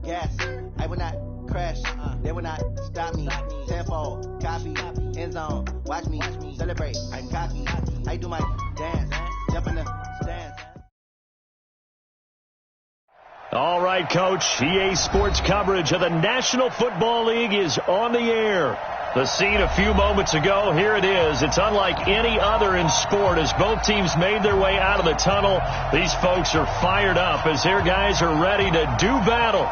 gas. I will not crash. They will not stop me. Tenfold, copy, end zone. Watch me celebrate. I'm cocky. I do my dance. Jump in the stands. All right, Coach. EA Sports coverage of the National Football League is on the air. The scene a few moments ago, here it is. It's unlike any other in sport as both teams made their way out of the tunnel. These folks are fired up as their guys are ready to do battle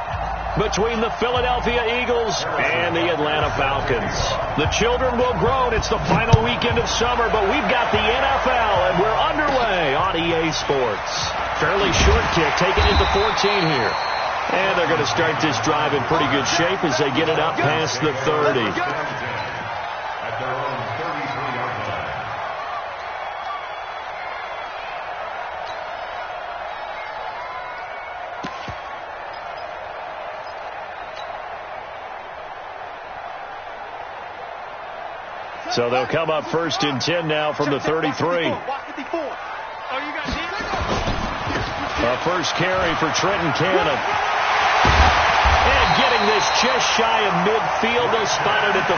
between the Philadelphia Eagles and the Atlanta Falcons. The children will groan. It's the final weekend of summer, but we've got the NFL, and we're underway on EA Sports. Fairly short kick, taken into 14 here. And they're going to start this drive in pretty good shape as they get it up past the 30. At their own 33-yard line. So they'll come up first and 10 now from the 33. A first carry for Trenton Cannon. And getting this just shy of midfield, they'll spot it at the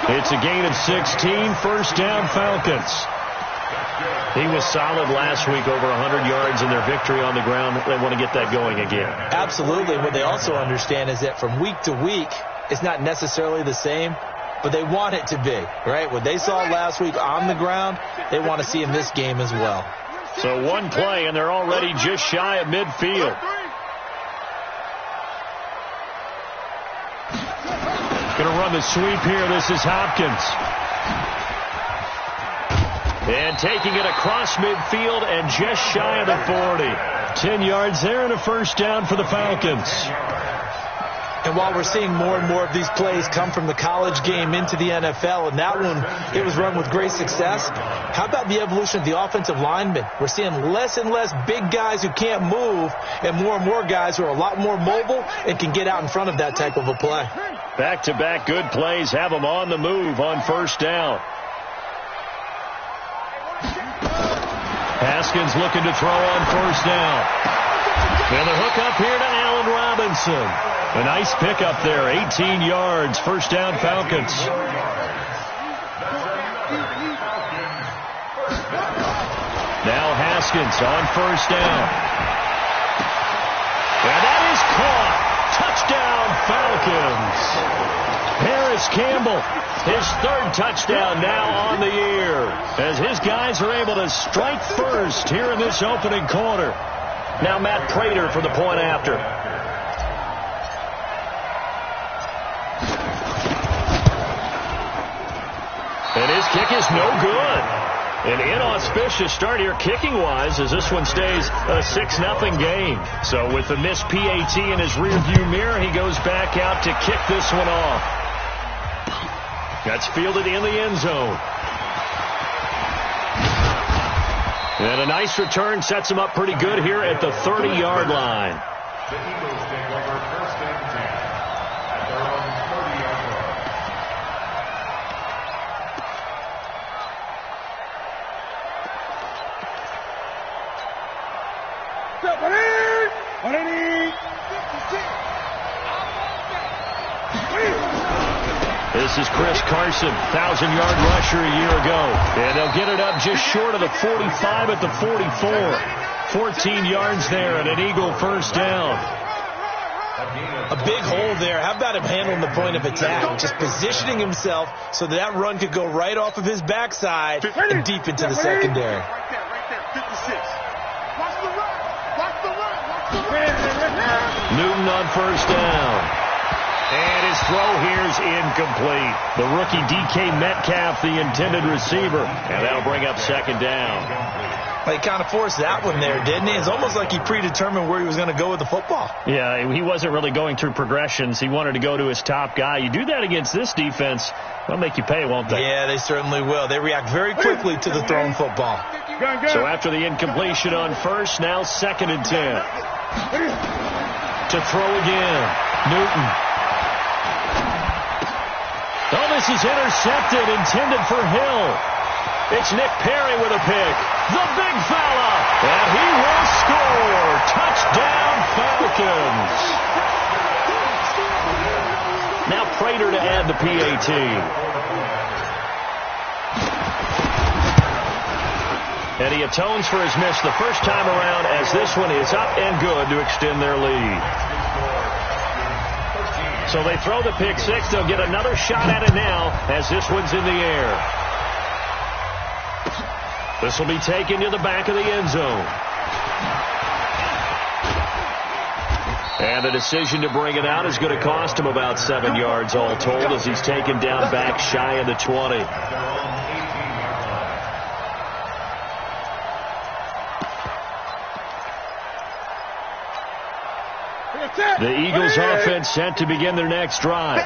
49. It's a gain of 16, first down Falcons. He was solid last week, over 100 yards in their victory on the ground. They want to get that going again. Absolutely. What they also understand is that from week to week, it's not necessarily the same, but they want it to be, right? What they saw last week on the ground, they want to see in this game as well. So one play, and they're already just shy of midfield. Going to run the sweep here. This is Hopkins. And taking it across midfield and just shy of the 40. 10 yards there and a first down for the Falcons. And while we're seeing more and more of these plays come from the college game into the NFL, and that one, it was run with great success, how about the evolution of the offensive linemen? We're seeing less and less big guys who can't move and more guys who are a lot more mobile and can get out in front of that type of a play. Back-to-back good plays have them on the move on first down. Haskins looking to throw on first down. And the hook up here to Allen Robinson. A nice pickup there, 18 yards, first down Falcons. Now Haskins on first down. And that is caught. Touchdown Falcons. Harris Campbell, his third touchdown now on the year, as his guys are able to strike first here in this opening quarter. Now Matt Prater for the point after. And his kick is no good. An inauspicious start here kicking-wise as this one stays a 6-0 game. So with the missed PAT in his rearview mirror, he goes back out to kick this one off. That's fielded in the end zone. And a nice return sets him up pretty good here at the 30-yard line. The Eagles take over first and 10 at their own 30-yard line. This is Chris Carson, 1,000-yard rusher a year ago. And they'll get it up just short of the 45 at the 44. 14 yards there and an Eagle first down. A big hole there. How about him handling the point of attack? Just positioning himself so that run could go right off of his backside and deep into the secondary. Newton on first down. And his throw here is incomplete. The rookie DK Metcalf, the intended receiver. And that'll bring up second down. He kind of forced that one there, didn't he? It's almost like he predetermined where he was going to go with the football. Yeah, he wasn't really going through progressions. He wanted to go to his top guy. You do that against this defense, they'll make you pay, won't they? Yeah, they certainly will. They react very quickly to the thrown football. So after the incompletion on first, now second and 10. To throw again, Newton. Oh, this is intercepted, intended for Hill. It's Nick Perry with a pick. The big fella. And he will score. Touchdown, Falcons. Now Prater to add the PAT. And he atones for his miss the first time around as this one is up and good to extend their lead. So they throw the pick six. They'll get another shot at it now as this one's in the air. This will be taken to the back of the end zone. And the decision to bring it out is going to cost him about 7 yards all told as he's taken down back shy of the 20. The Eagles offense set to begin their next drive.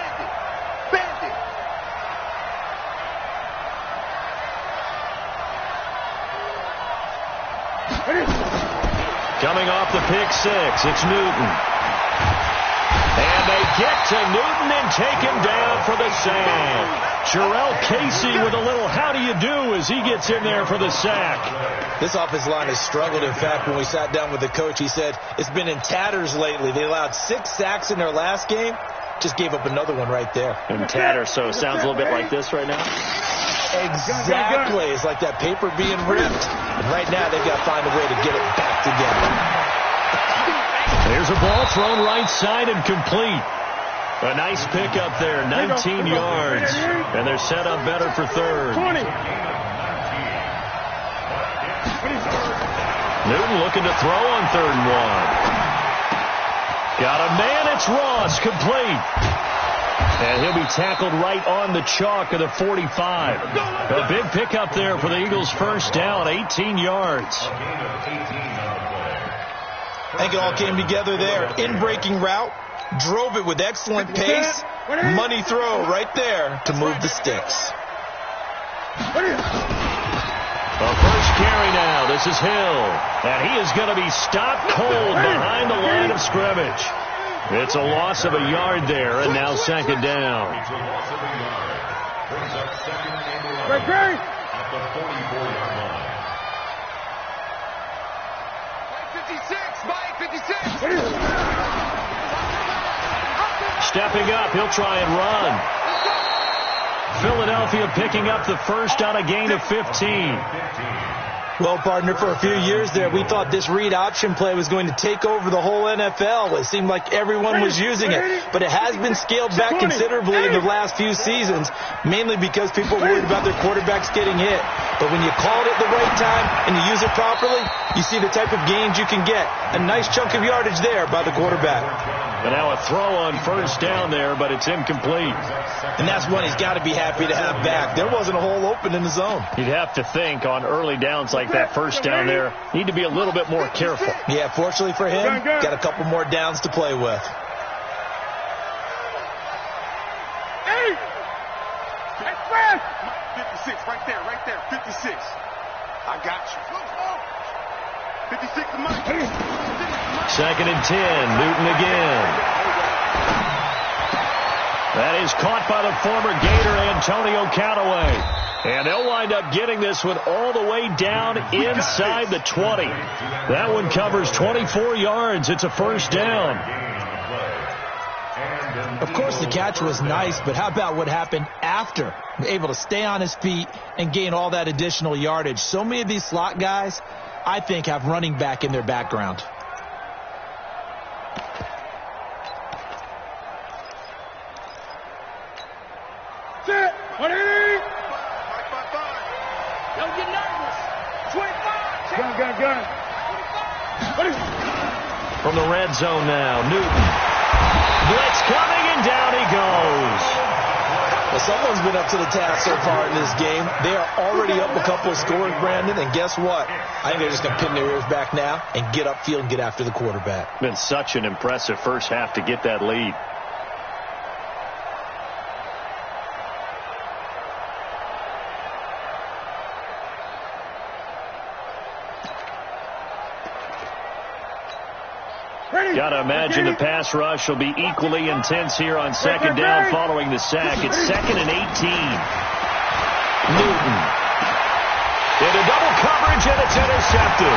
Coming off the pick six, it's Newton. And they get to Newton and take him down for the sack. Jarrell Casey with a little how do you do as he gets in there for the sack. This offensive line has struggled. In fact, when we sat down with the coach, he said it's been in tatters lately. They allowed 6 sacks in their last game. Just gave up another one right there. In tatters, so it sounds a little bit like this right now. Exactly. It's like that paper being ripped. And right now, they've got to find a way to get it back together. There's a ball thrown right side and complete. A nice pick up there, 19 yards. And they're set up better for third. 20. Newton looking to throw on 3rd and 1. Got a man, it's Ross, complete. And he'll be tackled right on the chalk of the 45. A big pickup there for the Eagles' first down, 18 yards. I think it all came together there. In-breaking route, drove it with excellent pace. Money throw right there to move the sticks. A first carry now. This is Hill. And he is going to be stopped cold behind the line of scrimmage. It's a loss of a yard there, and now second down. Right, At the 44-yard line. Mike 56. Stepping up, he'll try and run. Philadelphia picking up the first on a gain of 15. Well, partner, for a few years there, we thought this read option play was going to take over the whole NFL. It seemed like everyone was using it, but it has been scaled back considerably in the last few seasons, mainly because people are worried about their quarterbacks getting hit. But when you call it at the right time and you use it properly, you see the type of gains you can get. A nice chunk of yardage there by the quarterback. And now a throw on first down there, but it's incomplete. And that's one he's got to be happy to have back. There wasn't a hole open in the zone. You'd have to think on early downs like that first down there, need to be a little bit more careful. Yeah, fortunately for him, got a couple more downs to play with. Hey! 56, right there, 56. I got you. 56 to Mike. 2nd and 10, Newton again. That is caught by the former Gator Antonio Callaway. And they'll wind up getting this one all the way down inside the 20. That one covers 24 yards. It's a first down. Of course, the catch was nice, but how about what happened after? Able to stay on his feet and gain all that additional yardage. So many of these slot guys, I think, have running back in their background. Set. 180. Don't get nervous. 25. Gun. From the red zone now, Newton. Blitz coming, and down he goes. Well, someone's been up to the task so far in this game. They are already up a couple of scores, Brandon, and guess what? I think they're just going to pin their ears back now and get upfield and get after the quarterback. Been such an impressive first half to get that lead. Got to imagine the pass rush will be equally intense here on second down following the sack. It's 2nd and 18. Newton. Into double coverage, and it's intercepted.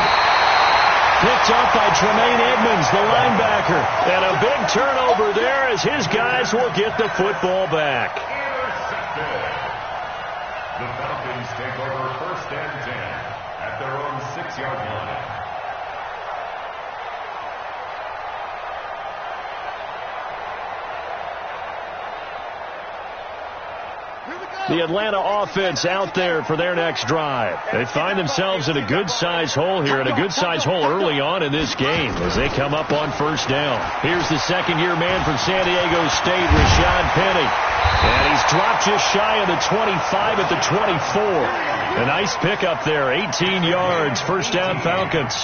Picked up by Tremaine Edmonds, the linebacker. And a big turnover there as his guys will get the football back. Intercepted. The Falcons take over 1st and 10 at their own 6-yard line. The Atlanta offense out there for their next drive. They find themselves in a good-sized hole here, and a good-sized hole early on in this game as they come up on 1st down. Here's the second-year man from San Diego State, Rashad Penny. And he's dropped just shy of the 25 at the 24. A nice pickup there, 18 yards, 1st down Falcons.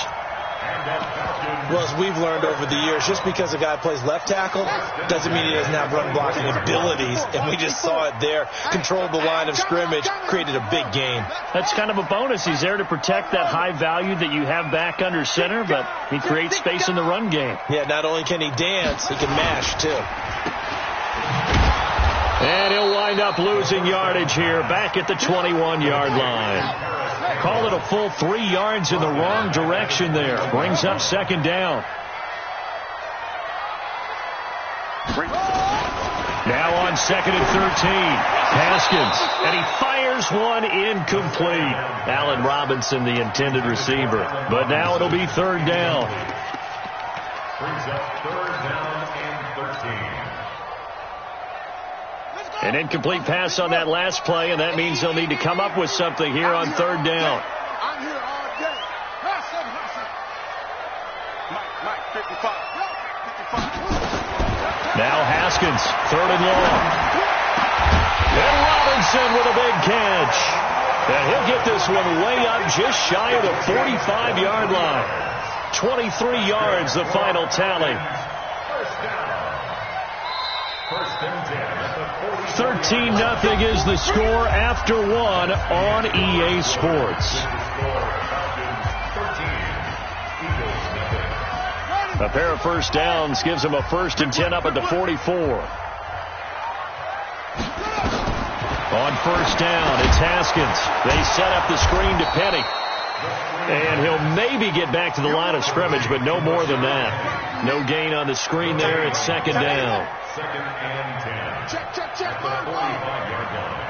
Well, as we've learned over the years, just because a guy plays left tackle doesn't mean he doesn't have run blocking abilities. And we just saw it there. Controlled the line of scrimmage, created a big gain. That's kind of a bonus. He's there to protect that high value that you have back under center, but he creates space in the run game. Yeah, not only can he dance, he can mash, too. And he'll wind up losing yardage here back at the 21-yard line. Call it a full 3 yards in the wrong direction there. Brings up 2nd down. Now on 2nd and 13. Haskins. And he fires one incomplete. Allen Robinson, the intended receiver. But now it'll be 3rd down. Brings up 3rd down and 13. An incomplete pass on that last play, and that means they'll need to come up with something here on 3rd down. I'm here all day. Mike, 55. Now Haskins, 3rd and long. And Robinson with a big catch. And he'll get this one way up just shy of the 45-yard line. 23 yards, the final tally. 13-0 is the score after 1 on EA Sports. A pair of 1st downs gives them a 1st and 10 up at the 44. On 1st down, it's Haskins. They set up the screen to Penny. And he'll maybe get back to the line of scrimmage, but no more than that. No gain on the screen there. It's 2nd down. 2nd and 10. Check. At the 45-yard line.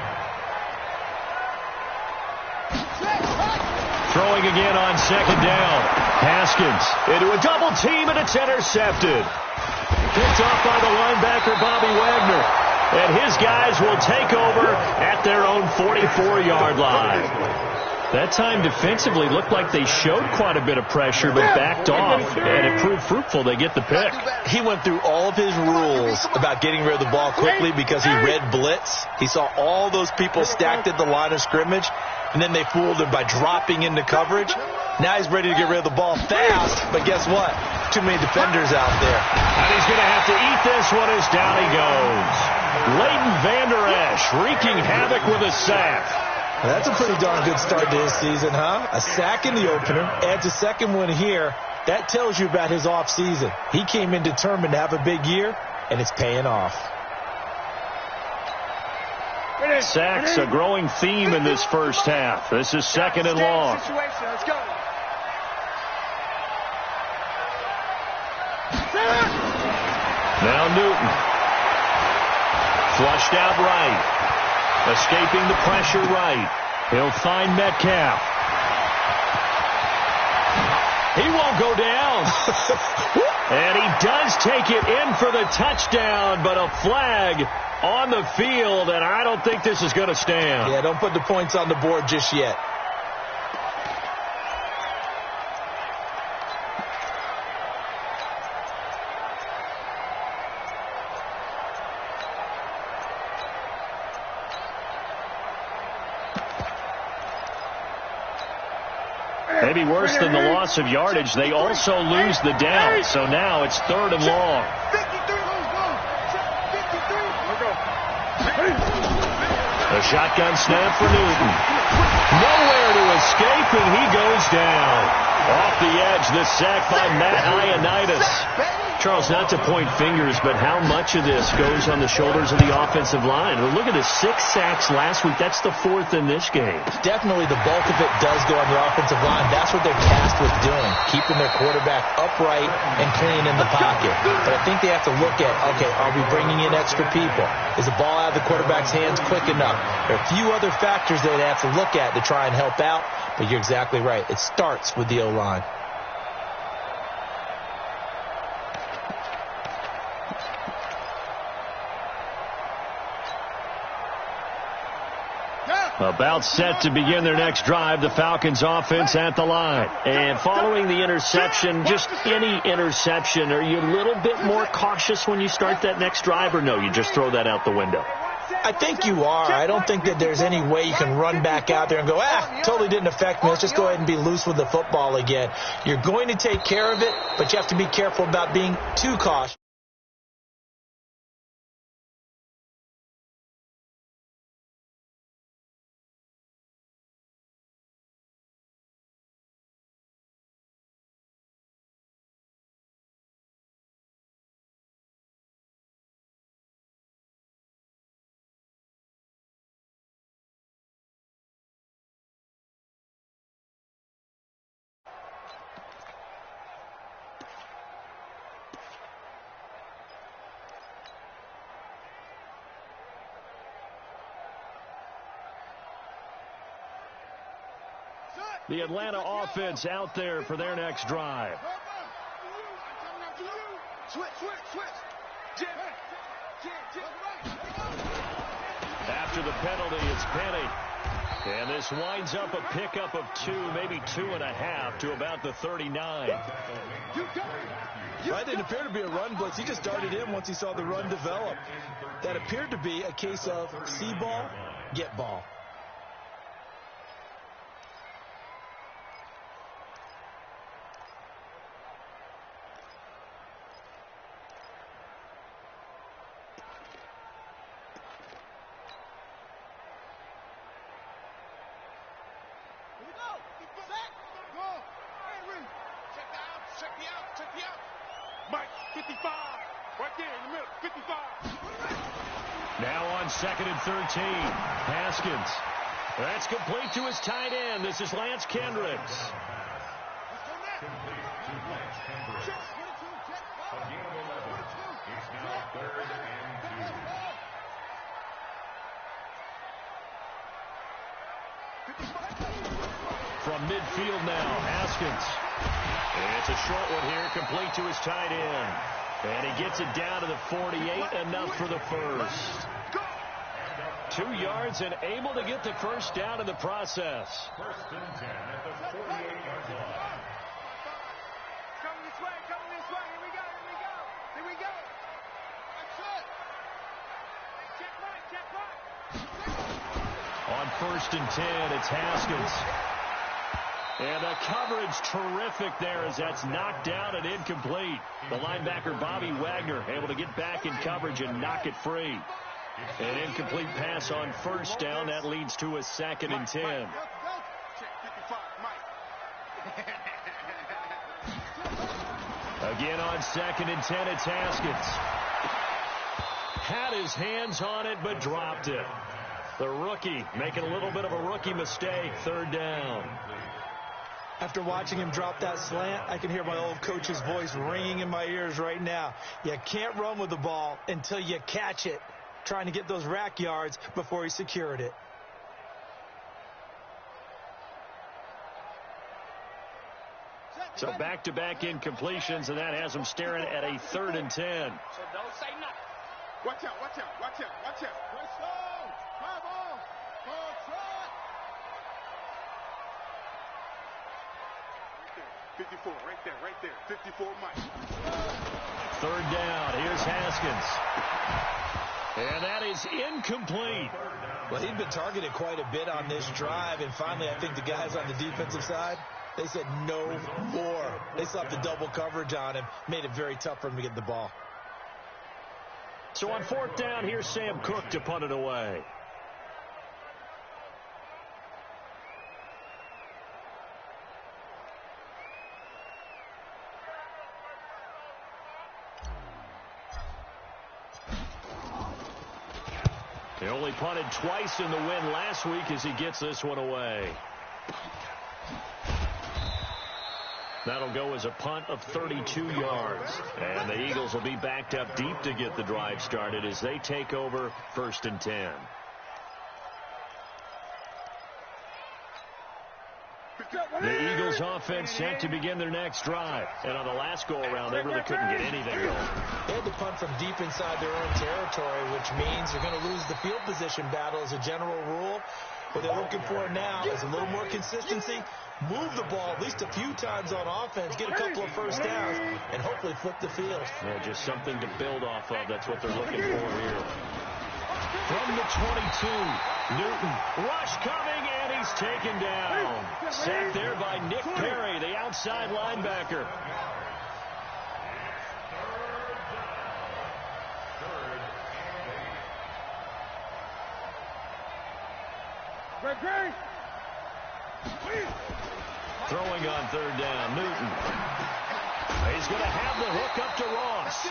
Throwing again on 2nd down. Haskins into a double team, and it's intercepted. Picked off by the linebacker, Bobby Wagner. And his guys will take over at their own 44-yard line. That time defensively looked like they showed quite a bit of pressure but backed off, and it proved fruitful. They get the pick. He went through all of his rules about getting rid of the ball quickly because he read blitz. He saw all those people stacked at the line of scrimmage, and then they fooled him by dropping into coverage. Now he's ready to get rid of the ball fast, but guess what? Too many defenders out there. And he's going to have to eat this one as down he goes. Leighton Vander Esch wreaking havoc with a sack. Well, that's a pretty darn good start to his season, huh? A sack in the opener, adds a 2nd one here. That tells you about his offseason. He came in determined to have a big year, and it's paying off. Sacks, a growing theme in this 1st half. This is 2nd and long. Let's go. Now Newton. Flushed out right. Escaping the pressure right. He'll find Metcalf. He won't go down. And he does take it in for the touchdown, but a flag on the field, and I don't think this is going to stand. Yeah, don't put the points on the board just yet. Maybe worse than the loss of yardage, they also lose the down. So now it's 3rd and long. 53, A shotgun snap for Newton. Nowhere to escape, and he goes down. Off the edge, the sack by Matt Ioannidis. Charles, not to point fingers, but how much of this goes on the shoulders of the offensive line? Well, look at the 6 sacks last week. That's the 4th in this game. Definitely the bulk of it does go on the offensive line. That's what they're tasked with doing, keeping their quarterback upright and clean in the pocket. But I think they have to look at, okay, are we bringing in extra people? Is the ball out of the quarterback's hands quick enough? There are a few other factors they'd have to look at to try and help out, but you're exactly right. It starts with the O-line. About set to begin their next drive, the Falcons offense at the line. And following the interception, just any interception, are you a little bit more cautious when you start that next drive, or no, you just throw that out the window? I think you are. I don't think that there's any way you can run back out there and go, totally didn't affect me. Let's just go ahead and be loose with the football again. You're going to take care of it, but you have to be careful about being too cautious. The Atlanta offense out there for their next drive. After the penalty, it's Penny. And this winds up a pickup of 2, maybe 2.5 to about the 39. That didn't appear to be a run blitz. He just darted in once he saw the run develop. That appeared to be a case of see ball, get ball. Mike, 55. Right there in the middle, 55. Now on 2nd and 13. Haskins. That's complete to his tight end. This is Lance Kendricks. From midfield now, Haskins. It's a short one here, complete to his tight end. And he gets it down to the 48, enough for the first. 2 yards and able to get the first down in the process. 1st and 10 at the 48-yard line. Coming this way, coming this way. Here we go, here we go. Here we go. That's it. Check right, check right. On 1st and 10, it's Haskins. And the coverage terrific there as that's knocked down and incomplete. The linebacker, Bobby Wagner, able to get back in coverage and knock it free. An incomplete pass on 1st down. That leads to a 2nd and 10. Check 55, Mike. Again on 2nd and 10, it's Haskins. Had his hands on it, but dropped it. The rookie making a little bit of a rookie mistake. 3rd down. After watching him drop that slant, I can hear my old coach's voice ringing in my ears right now. You can't run with the ball until you catch it, trying to get those rack yards before he secured it. So back-to-back incompletions, and that has him staring at a 3rd and 10. So don't say nothing. Watch out, watch out, watch out, watch out. Let's go. Come on. Control. 54, right there, 54, Mike. 3rd down, here's Haskins. And that is incomplete. Well, he'd been targeted quite a bit on this drive, and finally I think the guys on the defensive side, they said no more. They slapped the double coverage on him, made it very tough for him to get the ball. So on 4th down, here's Sam Cook to punt it away. He only punted twice in the win last week as he gets this one away. That'll go as a punt of 32 yards. And the Eagles will be backed up deep to get the drive started as they take over 1st and 10. The Eagles offense set to begin their next drive. And on the last go-around, they really couldn't get anything going. They had to punt from deep inside their own territory, which means you're going to lose the field position battle as a general rule. What they're looking for now is a little more consistency, move the ball at least a few times on offense, get a couple of first downs, and hopefully flip the field. Yeah, just something to build off of. That's what they're looking for here. From the 22, Newton, rush coming, and he's taken down. Sacked there by Nick Perry, the outside linebacker. Throwing on 3rd down, Newton. He's going to have the hook up to Ross.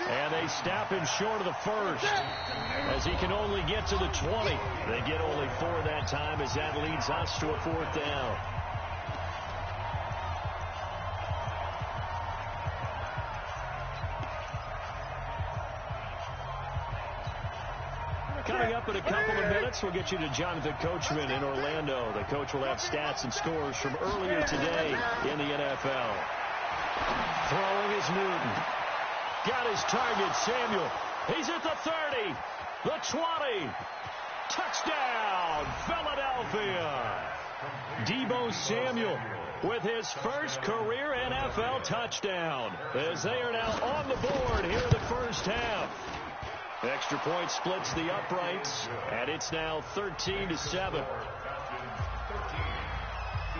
And they stop him short of the first as he can only get to the 20. They get only 4 that time as that leads us to a 4th down. Coming up in a couple of minutes, we'll get you to Jonathan Coachman in Orlando. The coach will have stats and scores from earlier today in the NFL. Throwing is Newton. Got his target, Samuel. He's at the 30, the 20. Touchdown, Philadelphia. Deebo Samuel with his first career NFL touchdown as they are now on the board here in the first half. Extra point splits the uprights, and it's now 13-7.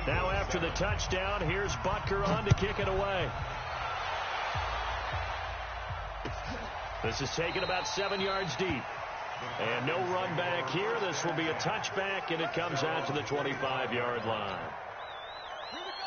Now after the touchdown, here's Butker on to kick it away. This is taken about 7 yards deep. And no run back here. This will be a touchback, and it comes out to the 25-yard line.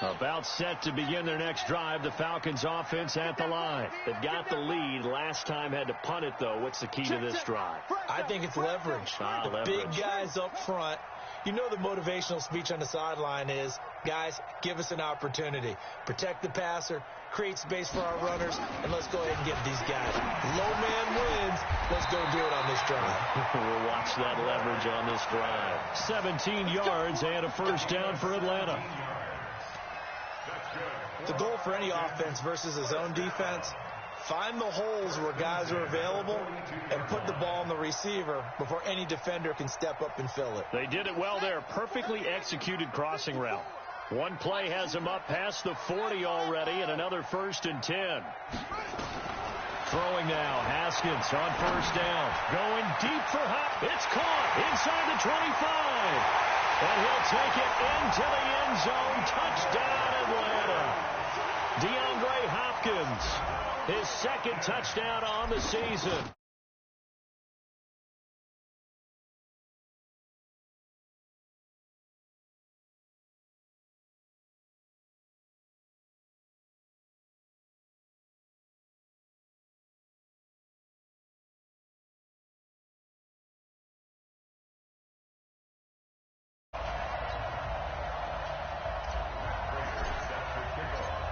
About set to begin their next drive. The Falcons offense at the line. They've got the lead. Last time had to punt it, though. What's the key to this drive? I think it's leverage. The big guys up front. You know the motivational speech on the sideline is, guys, give us an opportunity. Protect the passer, create space for our runners, and let's go ahead and get these guys. Low man wins. Let's go do it on this drive. We'll watch that leverage on this drive. 17 yards and a first down for Atlanta. The goal for any offense versus a zone defense, find the holes where guys are available and put the ball on the receiver before any defender can step up and fill it. They did it well there. Perfectly executed crossing route. One play has him up past the 40 already, and another 1st and 10. Throwing now, Haskins on first down. Going deep for Hop. It's caught inside the 25. And he'll take it into the end zone. Touchdown, Atlanta. DeAndre Hopkins, his second touchdown on the season.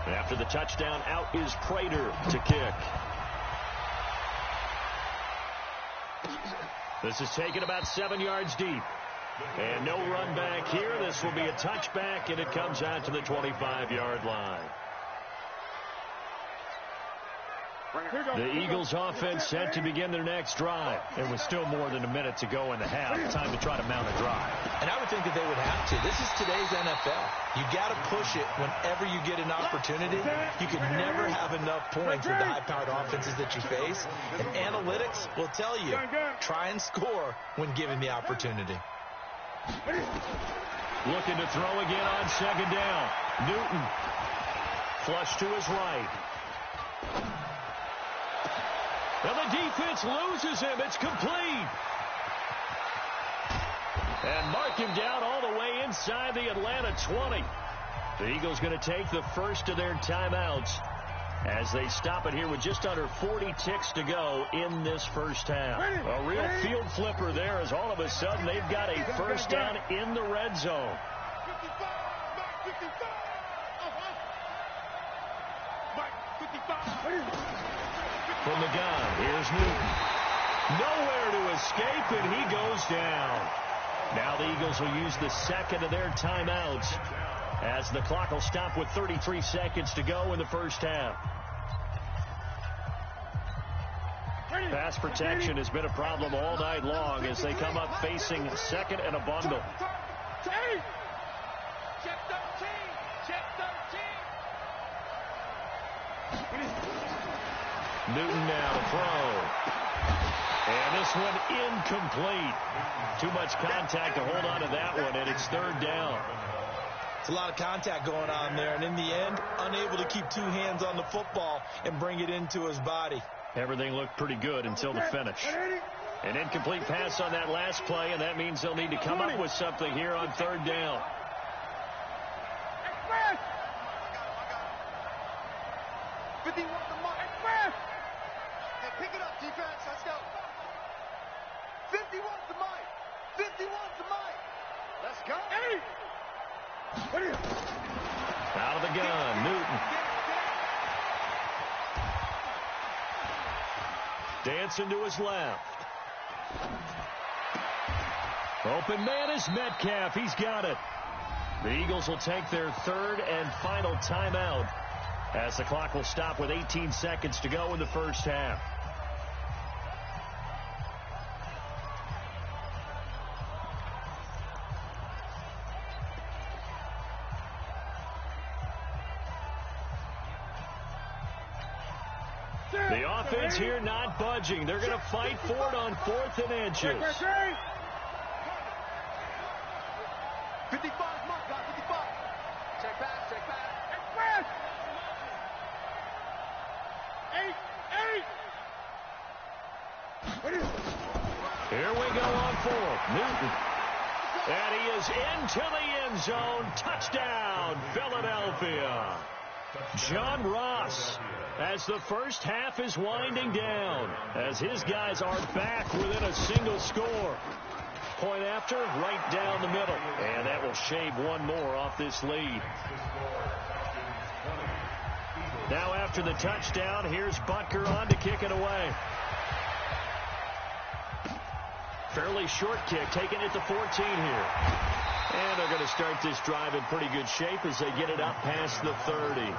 After the touchdown, out is Prater to kick. This is taken about 7 yards deep. And no run back here. This will be a touchback, and it comes out to the 25-yard line. The Eagles offense set to begin their next drive. And with still more than a minute to go in the half, time to try to mount a drive. And I would think that they would have to. This is today's NFL. You got to push it whenever you get an opportunity. You can never have enough points with the high-powered offenses that you face. And analytics will tell you, try and score when given the opportunity. Looking to throw again on second down. Newton. Flush to his right. And the defense loses him. It's complete. And mark him down all the way inside the Atlanta 20. The Eagles going to take the first of their timeouts. as they stop it here with just under 40 ticks to go in this first half. A real field flipper there, as all of a sudden they've got a first down in the red zone. 55, Mike, 55. Mike, 55. From the gun, here's Newton. Nowhere to escape, and he goes down. Now the Eagles will use the second of their timeouts as the clock will stop with 33 seconds to go in the first half. Pass protection has been a problem all night long as they come up facing second and a bundle. Check 13. Check 13. Newton now to throw. And this one incomplete. Too much contact to hold on to that one, and it's third down. It's a lot of contact going on there, and in the end, unable to keep two hands on the football and bring it into his body. Everything looked pretty good until the finish. An incomplete pass on that last play, and that means they'll need to come up with something here on third down. Express. 51 to Mike. Express. Hey, pick it up, defense. Let's go. 51 to Mike. 51 to Mike. Let's go. Hey. Out of the gun, Newton. Dancing to his left. Open man is Metcalf. He's got it. The Eagles will take their third and final timeout as the clock will stop with 18 seconds to go in the first half. The offense here not budging. They're going to fight for it on 4th and inches. 55, Mike, got 55. Check back, check back. Express. 8. Here we go on 4th. Newton. And he is into the end zone. Touchdown, Philadelphia. John Ross, as the first half is winding down, as his guys are back within a single score. Point after, right down the middle. And that will shave one more off this lead. Now after the touchdown, here's Butker on to kick it away. Fairly short kick, taking it to 14 here. And they're going to start this drive in pretty good shape as they get it up past the 30.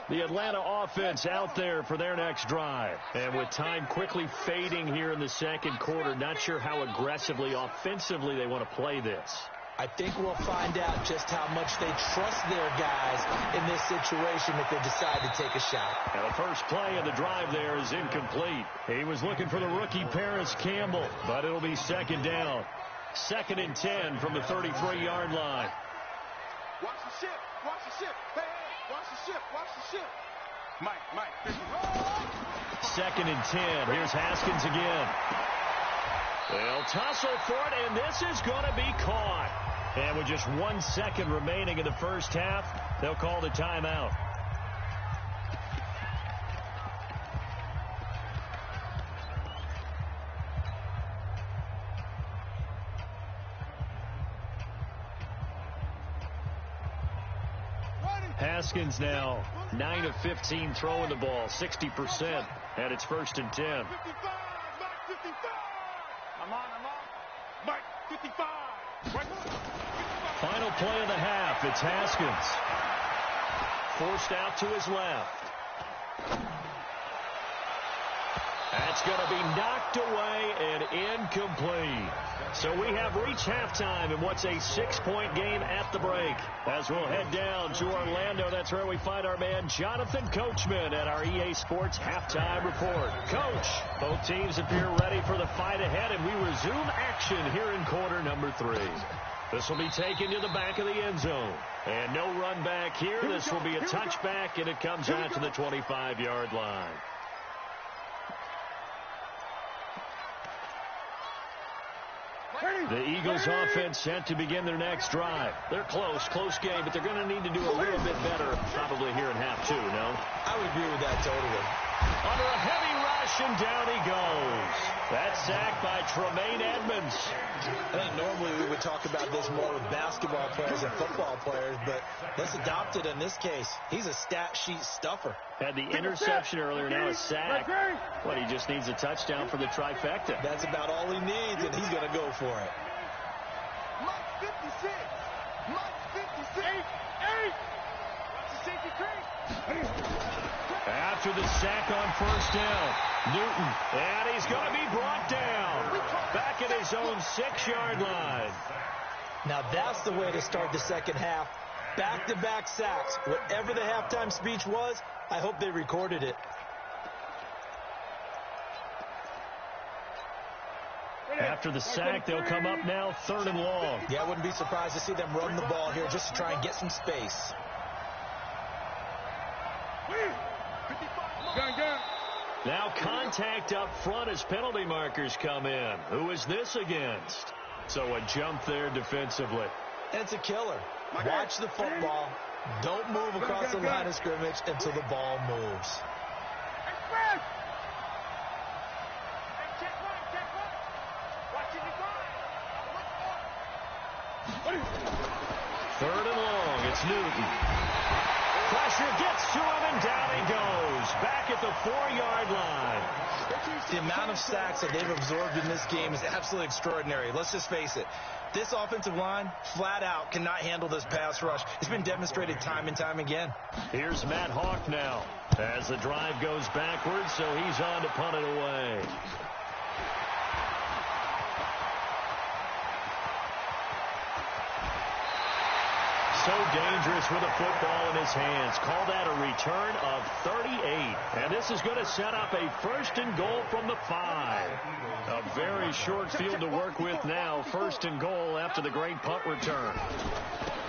The Atlanta offense out there for their next drive. And with time quickly fading here in the second quarter, not sure how aggressively, offensively they want to play this. I think we'll find out just how much they trust their guys in this situation if they decide to take a shot. And the first play of the drive there is incomplete. He was looking for the rookie Paris Campbell, but it'll be second down. 2nd and 10 from the 33-yard line. Watch the ship. Watch the ship. Hey, watch the ship. Watch the ship. Mike. 2nd and 10. Here's Haskins again. They'll tussle for it, and this is going to be caught. And with just 1 second remaining in the first half, they'll call the timeout. Haskins now 9 of 15 throwing the ball, 60%, and it's 1st and 10. 55, Mike 55. I'm on. Mike 55. Right. 55. Final play of the half. It's Haskins. Forced out to his left. That's going to be knocked away and incomplete. So we have reached halftime in what's a 6-point game at the break. As we'll head down to Orlando, that's where we find our man Jonathan Coachman at our EA Sports Halftime Report. Coach, both teams appear ready for the fight ahead, and we resume action here in quarter number 3. This will be taken to the back of the end zone. And no run back here. This will be a touchback, and it comes out to the 25-yard line. The Eagles offense set to begin their next drive. They're close game, but they're going to need to do a little bit better probably here in half two, no? I would agree with that totally. Under a heavy rush, and down he goes. That's sacked by Tremaine Edmonds. I think normally we would talk about this more with basketball players and football players, but let's adopt it in this case. He's a stat sheet stuffer. Had the interception earlier, now a sack. But he just needs a touchdown for the trifecta. That's about all he needs, and he's going to go for it. Mike 56. Mike 56. 8. Watch the safety creep. After the sack on first down, Newton, and he's going to be brought down. Back at his own 6-yard line. Now that's the way to start the second half. Back-to-back sacks. Whatever the halftime speech was, I hope they recorded it. After the sack, they'll come up now 3rd and long. Yeah, I wouldn't be surprised to see them run the ball here just to try and get some space. Now contact up front as penalty markers come in. Who is this against? So a jump there defensively. And it's a killer. Watch the football. Don't move across the line of scrimmage until the ball moves. Third and long. It's Newton. Pressure gets to him, and down he goes. Back at the 4-yard line. The amount of sacks that they've absorbed in this game is absolutely extraordinary. Let's just face it. This offensive line, flat out, cannot handle this pass rush. It's been demonstrated time and time again. Here's Matt Hawk now as the drive goes backwards, so he's on to punt it away. So dangerous with a football in his hands. Call that a return of 38. And this is going to set up a 1st and goal from the 5. A very short field to work with now. 1st and goal after the great punt return.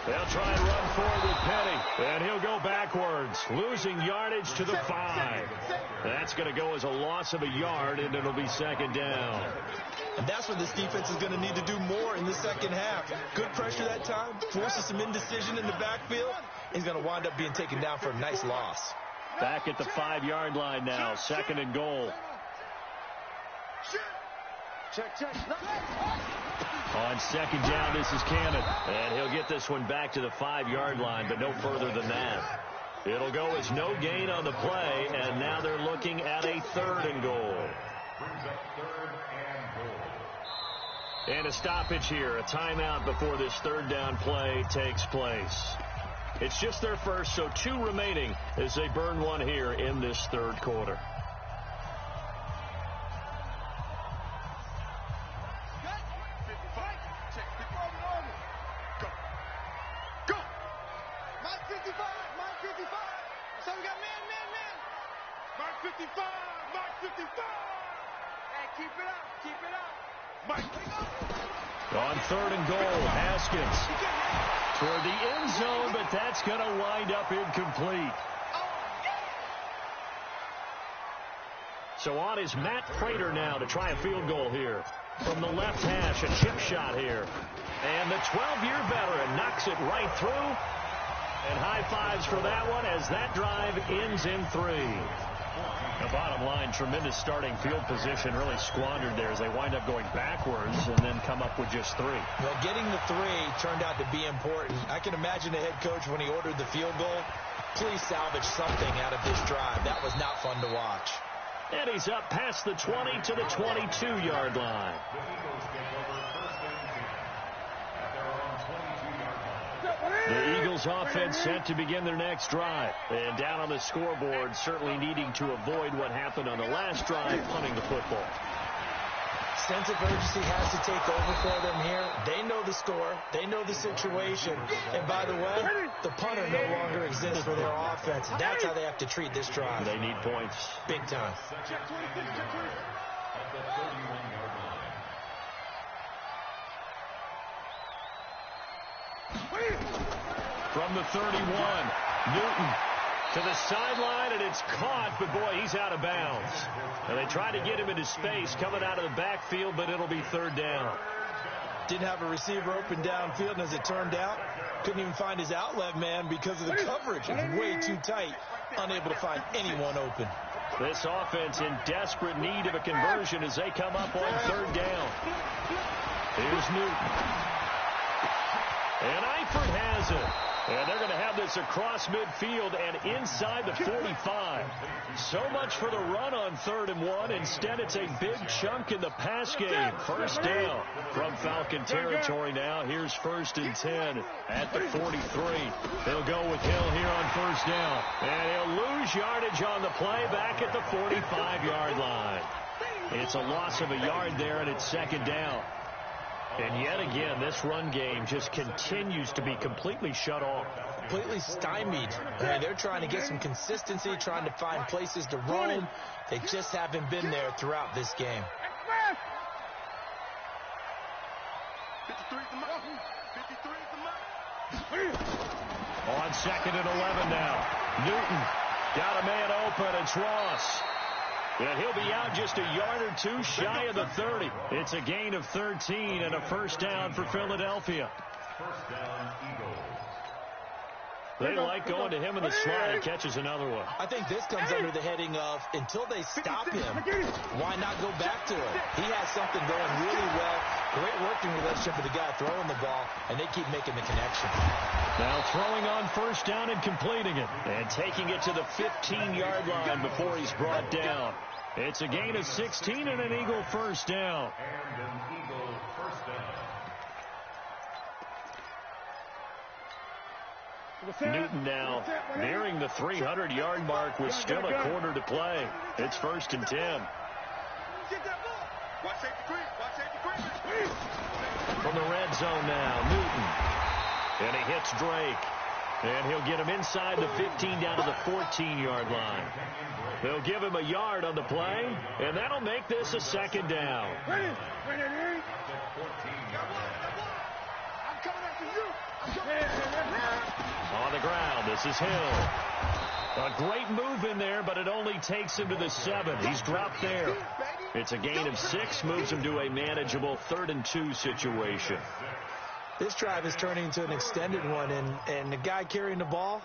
They'll try and run forward with Petty. And he'll go backwards, losing yardage to the 5. That's going to go as a loss of a yard, and it'll be 2nd down. And that's what this defense is going to need to do more in the second half. Good pressure that time, forces some indecision in the backfield. He's going to wind up being taken down for a nice loss. Back at the 5-yard line now, 2nd and goal. Check. On 2nd down, this is Cannon. And he'll get this one back to the 5-yard line, but no further than that. It'll go as no gain on the play, and now they're looking at a 3rd and goal. And a stoppage here, a timeout before this 3rd down play takes place. It's just their first, so 2 remaining as they burn one here in this 3rd quarter. On 3rd and goal, Haskins toward the end zone, but that's going to wind up incomplete. So on is Matt Prater now to try a field goal here. From the left hash, a chip shot here. And the 12-year veteran knocks it right through. And high fives for that one as that drive ends in 3. The bottom line, tremendous starting field position, really squandered there as they wind up going backwards and then come up with just 3. Well, getting the 3 turned out to be important. I can imagine the head coach when he ordered the field goal. Please salvage something out of this drive. That was not fun to watch. And he's up past the 20 to the 22-yard line. The Eagles offense set to begin their next drive. And down on the scoreboard, certainly needing to avoid what happened on the last drive, punting the football. Sense of urgency has to take over for them here. They know the score. They know the situation. And by the way, the punter no longer exists for their offense. That's how they have to treat this drive. They need points. Big time. From the 31, Newton to the sideline, and it's caught, but boy, he's out of bounds. And they try to get him into space coming out of the backfield, but it'll be 3rd down. Didn't have a receiver open downfield, and as it turned out, couldn't even find his outlet man because of the coverage. It was way too tight, unable to find anyone open. This offense in desperate need of a conversion as they come up on third down. Here's Newton. And Eifert has it. And they're going to have this across midfield and inside the 45. So much for the run on 3rd and 1. Instead, it's a big chunk in the pass game. First down from Falcon territory now. Here's 1st and 10 at the 43. They'll go with Hill here on first down. And he'll lose yardage on the play back at the 45-yard line. It's a loss of a yard there, and it's 2nd down. And yet again, this run game just continues to be completely shut off. Completely stymied. They're trying to get some consistency, trying to find places to roam. They just haven't been there throughout this game. On 2nd and 11 now. Newton got a man open. It's Ross. And he'll be out just a yard or two shy of the 30. It's a gain of 13 and a first down for Philadelphia. First down, Eagles. They like going to him in the slot. He catches another one. I think this comes under the heading of, until they stop him, why not go back to him? He has something going really well. Great working relationship with the guy throwing the ball, and they keep making the connection. Now throwing on first down and completing it. And taking it to the 15-yard line before he's brought down. It's a gain of 16 and an Eagle first down. And an Eagle first down. Newton now nearing the 300-yard mark with still a quarter to play. It's 1st and 10. From the red zone now, Newton. And he hits Drake. And he'll get him inside the 15 down to the 14-yard line. They'll give him a yard on the play, and that'll make this a 2nd down. On the ground, this is Hill. A great move in there, but it only takes him to the 7. He's dropped there. It's a gain of 6, moves him to a manageable 3rd and 2 situation. This drive is turning into an extended one, and the guy carrying the ball,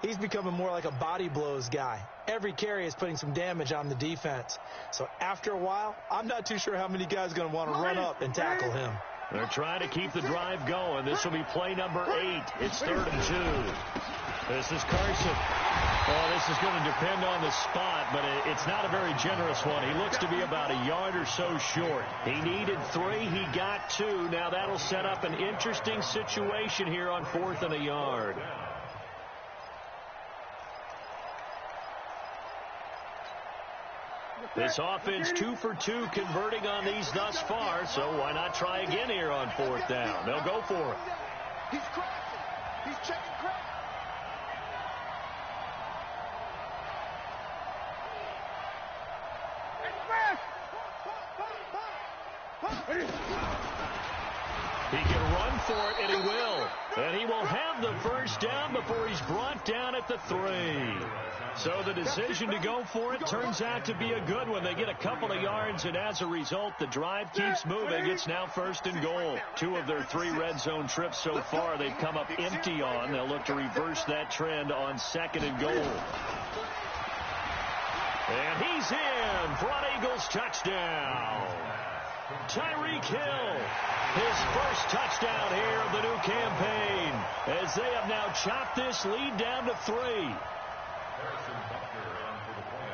he's becoming more like a body blows guy. Every carry is putting some damage on the defense. So after a while, I'm not too sure how many guys are going to want to run up and tackle him. They're trying to keep the drive going. This will be play number 8. It's 3rd and 2. This is Carson. Well, this is going to depend on the spot, but it's not a very generous one. He looks to be about a yard or so short. He needed 3. He got 2. Now that'll set up an interesting situation here on 4th and a yard. This offense 2 for 2 converting on these thus far, so why not try again here on 4th down? They'll go for it. He's crashing. He's checking crash. He can run for it, and he will. And he will have the first down before he's brought down at the 3. So the decision to go for it turns out to be a good one. They get a couple of yards, and as a result, the drive keeps moving. It's now 1st and goal. 2 of their 3 red zone trips so far they've come up empty on. They'll look to reverse that trend on 2nd and goal. And he's in for an Eagles touchdown. Tyreek Hill, his first touchdown here of the new campaign, as they have now chopped this lead down to 3.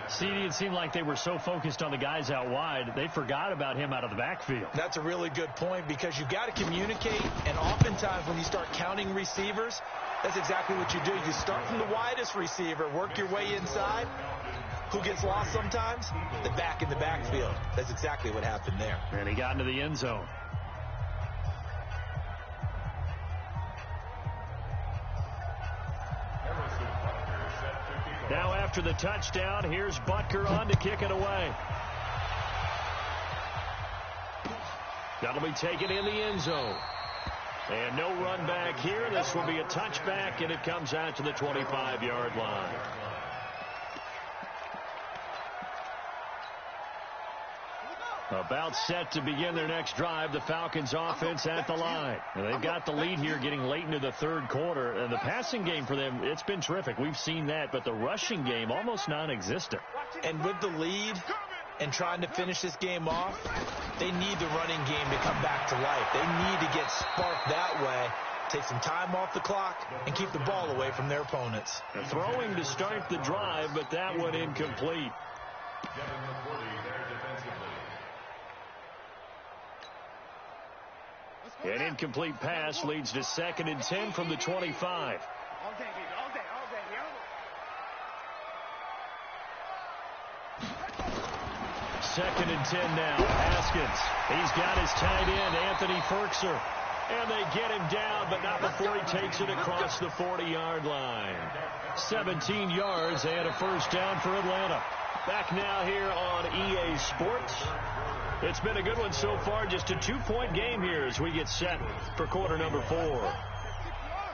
CD, it seemed like they were so focused on the guys out wide, they forgot about him out of the backfield. That's a really good point, because you've got to communicate, and oftentimes when you start counting receivers, that's exactly what you do. You start from the widest receiver, work your way inside. Who gets lost sometimes? The back in the backfield. That's exactly what happened there. And he got into the end zone. Now after the touchdown, here's Butker on to kick it away. That'll be taken in the end zone. And no run back here. This will be a touchback, and it comes out to the 25-yard line. About set to begin their next drive, the Falcons offense at the line. And they've got the lead here getting late into the third quarter. And the passing game for them, it's been terrific. We've seen that, but the rushing game almost non-existent. And with the lead and trying to finish this game off, they need the running game to come back to life. They need to get sparked that way, take some time off the clock, and keep the ball away from their opponents. Throwing to start the drive, but that one incomplete. An incomplete pass leads to 2nd and 10 from the 25. All day, baby. All day. All day. Second and 10 now. Haskins. He's got his tight end, Anthony Ferkser. And they get him down, but not before he takes it across the 40-yard line. 17 yards and a first down for Atlanta. Back now here on EA Sports. It's been a good one so far. Just a 2-point game here as we get set for quarter number 4.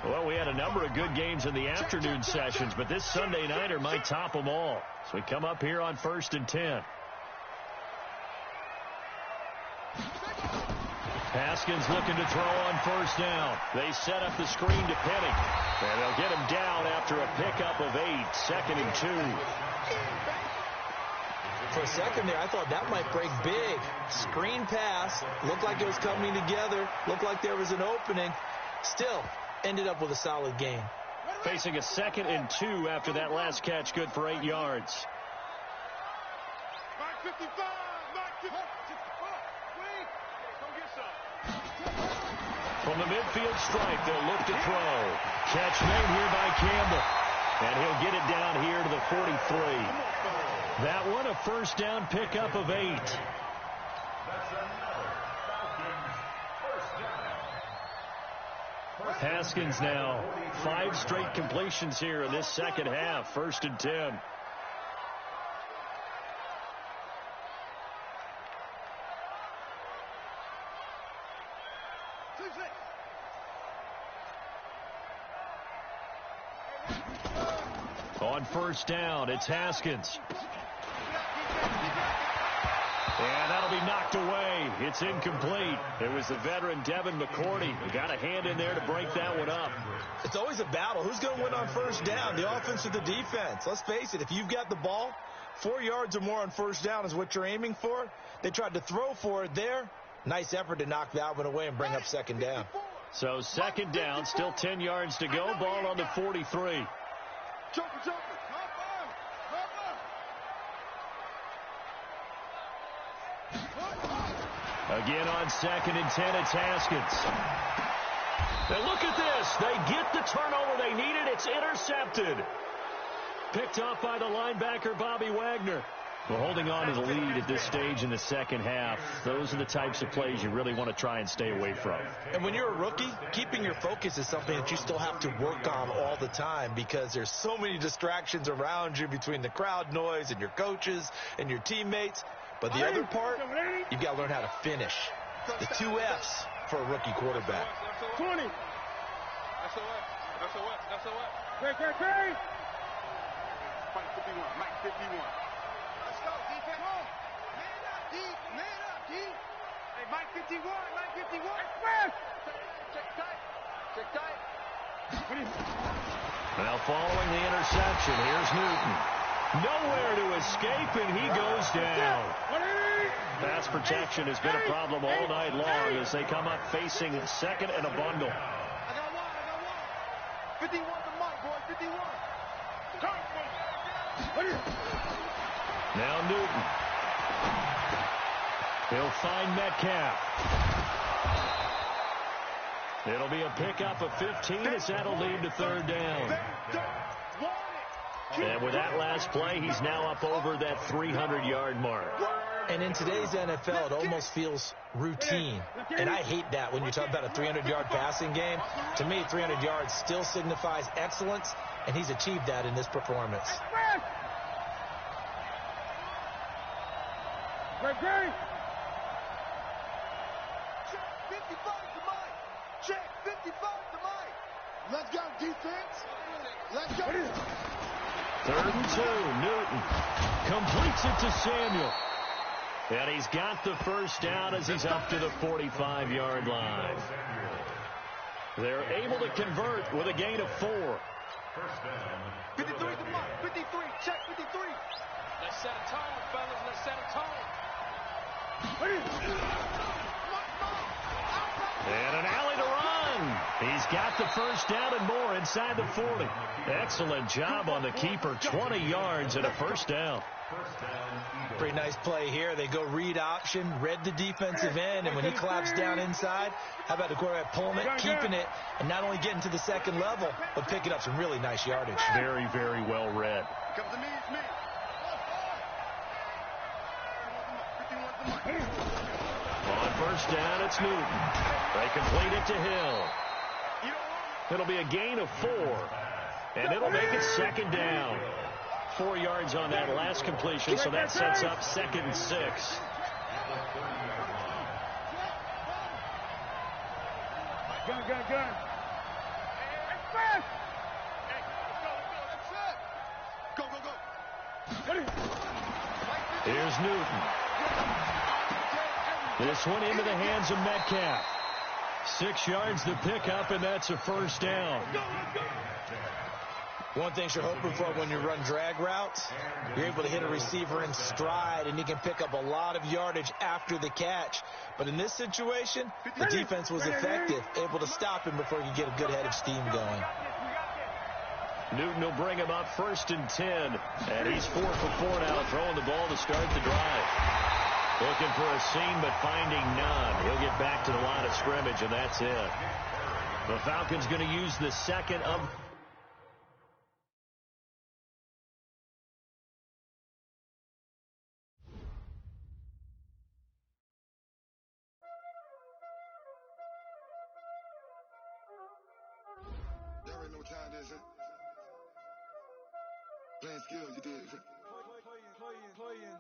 Well, we had a number of good games in the afternoon sessions, but this Sunday nighter might top them all. So we come up here on 1st and 10. Haskins looking to throw on first down. They set up the screen to Penny. And they'll get him down after a pickup of 8. 2nd and 2. For a second there, I thought that might break big. Screen pass. Looked like it was coming together. Looked like there was an opening. Still, ended up with a solid game. Facing a 2nd and 2 after that last catch, good for 8 yards. Mark 55. Mark 55. Wait. Go get some. From the midfield stripe, they'll look to throw. Catch made here by Campbell. And he'll get it down here to the 43. That one, a first down pickup of 8. That's another Falcons first down. Haskins now 5 straight completions here in this second half. 1st and 10. On first down, it's Haskins. And that'll be knocked away. It's incomplete. It was the veteran Devin McCourty who got a hand in there to break that one up. It's always a battle. Who's going to win on first down, the offense or the defense? Let's face it, if you've got the ball, 4 yards or more on first down is what you're aiming for. They tried to throw for it there. Nice effort to knock that one away and bring up 2nd down. So 2nd down, still 10 yards to go. Ball on the 43. Jumper. Again on 2nd and 10, it's Haskins. And look at this. They get the turnover they needed. It's intercepted. Picked off by the linebacker, Bobby Wagner. Well, holding on to the lead at this stage in the second half, those are the types of plays you really want to try and stay away from. And when you're a rookie, keeping your focus is something that you still have to work on all the time because there's so many distractions around you between the crowd noise and your coaches and your teammates. But the other part, you've got to learn how to finish. The 2 F's for a rookie quarterback. 20. That's a what? Great. Mike 51. Let's go, defense. Man up, D. Hey, Mike 51. Express. Check tight. Well, following the interception, here's Newton. Nowhere to escape, and he goes down. Pass protection has been a problem all night long as they come up facing 2nd and a bundle. I got one. 51 to Mike, boy. 51. Now Newton. He'll find Metcalf. It'll be a pickup of 15 as that'll lead to 3rd down. And with that last play, he's now up over that 300-yard mark. And in today's NFL, it almost feels routine. And I hate that when you talk about a 300-yard passing game. To me, 300 yards still signifies excellence, and he's achieved that in this performance. Great. Check 55 to Mike. Check 55 to Mike. Let's go, defense. Let's go. 3rd and 2, Newton completes it to Samuel. And he's got the first down as he's up to the 45-yard line. They're able to convert with a gain of 4. First down. 53 to mark. 53. Check 53. Let's set a tone, fellas. Let's set a tone. And an alley to run. He's got the first down and more inside the 40. Excellent job on the keeper. 20 yards and a first down. Pretty nice play here. They go read option, read the defensive end, and when he collapsed down inside, how about the quarterback pulling it, keeping it, and not only getting to the second level, but picking up some really nice yardage. Very, very well read. Comes to me, it's me. On first down, it's Newton. They complete it to Hill. It'll be a gain of 4, and it'll make it second down. 4 yards on that last completion, so that sets up 2nd and 6. Gun. Go. Here's Newton. This one into the hands of Metcalf. 6 yards to pick up, and that's a first down. One thing you're hoping for when you run drag routes, you're able to hit a receiver in stride, and he can pick up a lot of yardage after the catch. But in this situation, the defense was effective, able to stop him before he could get a good head of steam going. Newton will bring him up 1st and 10, and he's 4 for 4 now, throwing the ball to start the drive. Looking for a seam, but finding none. He'll get back to the line of scrimmage, and that's it. The Falcons going to use the second of... Y'all already know what time it is, huh? Playing skill, you did. Playing